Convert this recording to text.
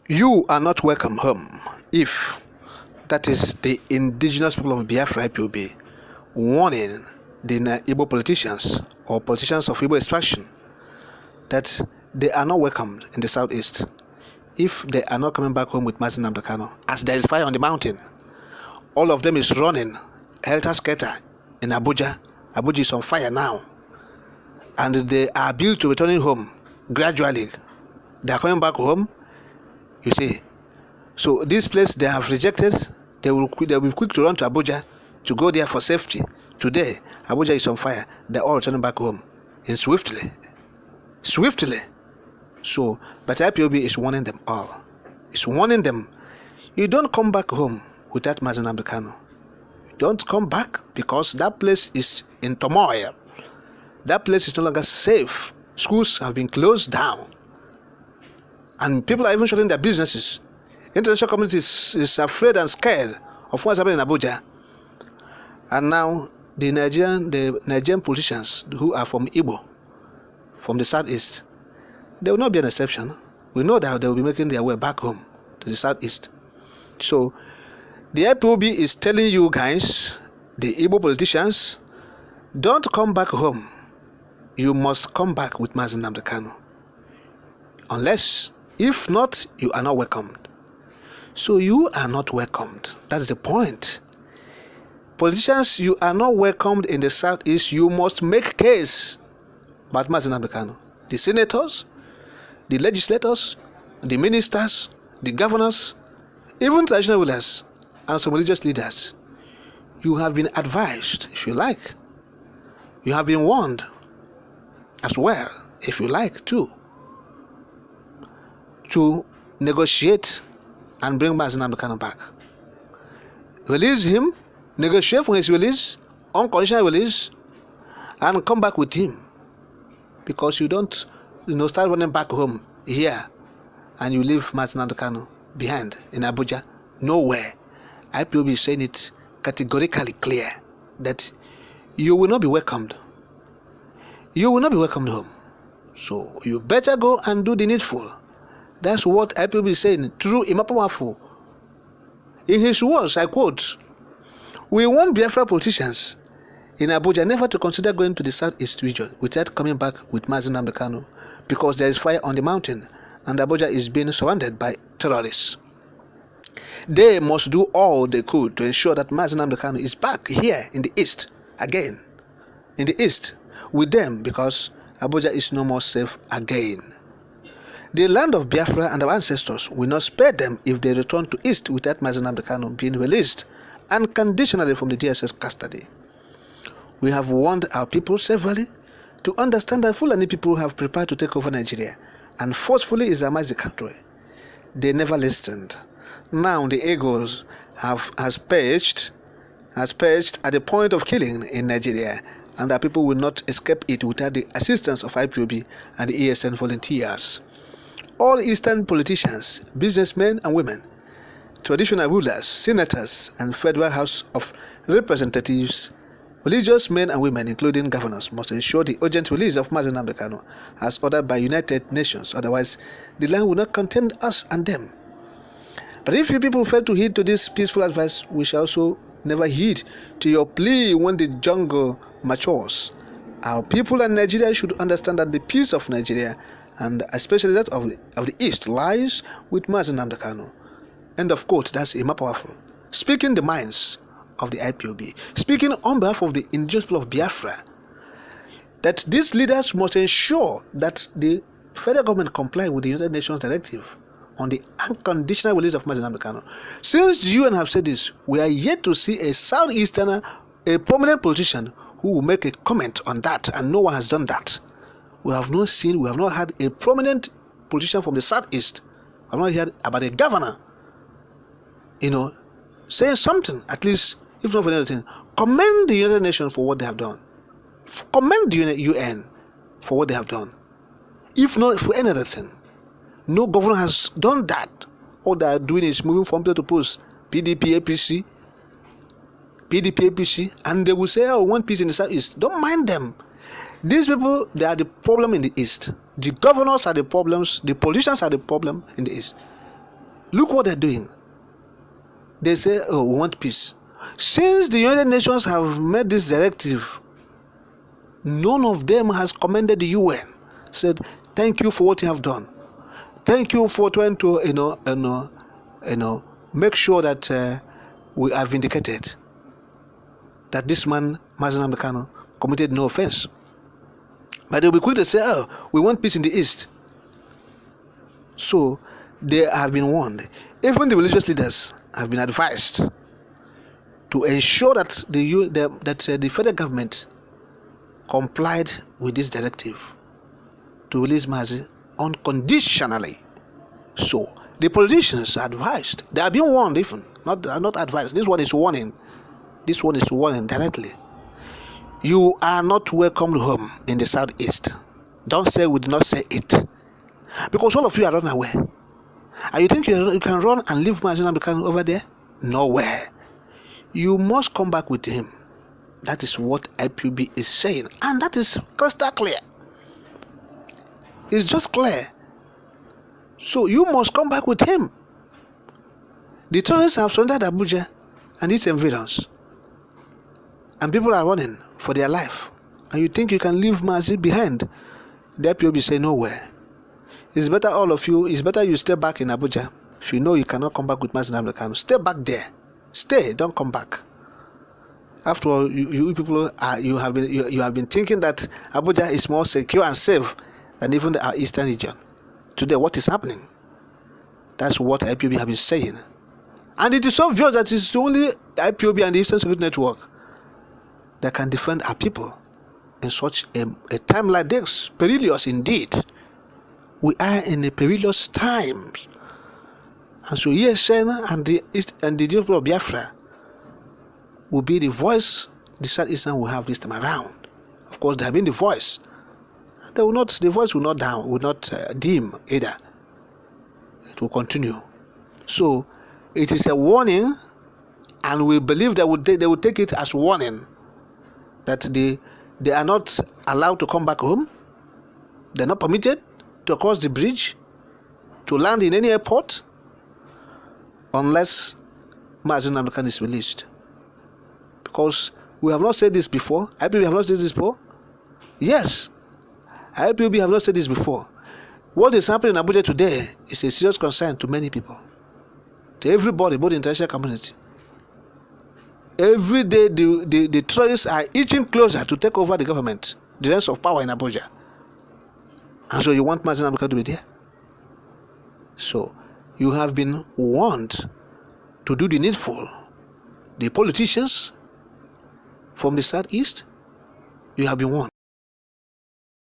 You are not welcome home if that is the indigenous people of Biafra IPOB warning the Igbo politicians or politicians of Igbo extraction that they are not welcomed in the southeast if they are not coming back home with Nnamdi Kanu, as there is fire on the mountain. All of them is running helter-skelter in Abuja. Abuja is on fire now, and they are built to returning home gradually. They are coming back home, you see. So this place they have rejected, they will be quick to run to Abuja to go there for safety. Today, Abuja is on fire. They're all returning back home in swiftly. So, but IPOB is warning them all. It's warning them, you don't come back home without Nnamdi Kanu. Don't come back, because that place is in turmoil. That place is no longer safe. Schools have been closed down, and people are even shutting their businesses. International community is afraid and scared of what's happening in Abuja. And now the Nigerian politicians who are from Igbo, from the southeast, they will not be an exception. We know that they will be making their way back home to the southeast. So the IPOB is telling you guys, the Igbo politicians, don't come back home. You must come back with Nnamdi Kanu. Unless, if not, you are not welcomed. So you are not welcomed. That's the point. Politicians, you are not welcomed in the southeast. You must make case about Nnamdi Kanu. The senators, the legislators, the ministers, the governors, even traditional rulers and some religious leaders, you have been advised, if you like. You have been warned as well, if you like, too, to negotiate and bring Nnamdi Kanu back. Release him, negotiate for his release, unconditional release, and come back with him. Because you don't, start running back home here and you leave Nnamdi Kanu behind in Abuja. Nowhere. IPOB is saying it categorically clear that you will not be welcomed. You will not be welcomed home. So you better go and do the needful. That's what IPOB is saying through Ipob. In his words, I quote, "We want Biafra politicians in Abuja never to consider going to the southeast region without coming back with Nnamdi Kanu, because there is fire on the mountain and Abuja is being surrounded by terrorists. They must do all they could to ensure that Nnamdi Kanu is back here in the east again, in the east with them, because Abuja is no more safe again. The land of Biafra and our ancestors will not spare them if they return to east without Nnamdi Kanu being released unconditionally from the DSS custody. We have warned our people severally to understand that Fulani people have prepared to take over Nigeria and forcefully Islamize the country. They never listened. Now the egos has perched at the point of killing in Nigeria, and our people will not escape it without the assistance of IPOB and the ESN volunteers. All Eastern politicians, businessmen and women, traditional rulers, senators, and Federal House of Representatives, religious men and women, including governors, must ensure the urgent release of Nnamdi Kanu as ordered by United Nations. Otherwise, the land will not contain us and them. But if you people fail to heed to this peaceful advice, we shall also never heed to your plea when the jungle matures. Our people and Nigeria should understand that the peace of Nigeria, and especially that of the East, lies with Nnamdi Kanu." End of quote. That's Ipob speaking the minds of the IPOB, speaking on behalf of the indigenous people of Biafra, that these leaders must ensure that the federal government comply with the United Nations directive on the unconditional release of Nnamdi Kanu. Since the UN have said this, we are yet to see a southeasterner, a prominent politician, who will make a comment on that, and no one has done that. We have not had a prominent politician from the southeast. I have not heard about a governor, saying something, at least, if not for anything. Commend the United Nations for what they have done. Commend the UN for what they have done. If not for any other thing. No governor has done that. All they are doing is moving from place to post. PDP, APC, and they will say, "Oh, we want peace in the southeast." Don't mind them. These people, they are the problem in the east. The governors are the problems. The politicians are the problem in the east. Look what they're doing. They say, oh, we want peace. Since the United Nations have made this directive, none of them has commended the UN. Said, thank you for what you have done. Thank you for trying to, make sure that we are vindicated. That this man, Nnamdi Kanu, committed no offense. But they'll be quick to say, oh, we want peace in the East. So they have been warned. Even the religious leaders have been advised to ensure that the federal government complied with this directive to release Mazi unconditionally. So the politicians are advised. They are being warned, even not advised. This one is warning. This one is warning directly. You are not welcomed home in the Southeast. Don't say we did not say it, because all of you are unaware. And you think you can run and leave Nnamdi Kanu over there? Nowhere. You must come back with him. That is what IPOB is saying, and that is crystal clear. It's just clear. So you must come back with him. The terrorists have surrendered Abuja and its environs, and people are running for their life. And you think you can leave Mazi behind? The IPOB say nowhere. It's better all of you. It's better you stay back in Abuja. If you know you cannot come back with Nnamdi Kanu, stay back there. Stay. Don't come back. After all, you people you have been thinking that Abuja is more secure and safe than even our eastern region. Today, what is happening? That's what IPOB have been saying, and it is obvious that it's only IPOB and the Eastern Security Network that can defend our people in such a time like this. Perilous indeed. We are in a perilous times, and so ESN and the people of Biafra will be the voice the Southeastern will have this time around. Of course, they have been the voice. The voice will not dim either. It will continue. So it is a warning, and we believe they will take it as warning that they are not allowed to come back home. They're not permitted to cross the bridge, to land in any airport, unless Nnamdi Kanu is released. Because we have not said this before. IPOB have not said this before. Yes, IPOB have not said this before. What is happening in Abuja today is a serious concern to many people, to everybody, both the international community. Every day, the terrorists are inching closer to take over the government, the reins of power in Abuja. And so you want Nnamdi Kanu to be there? So you have been warned to do the needful. The politicians from the Southeast, you have been warned.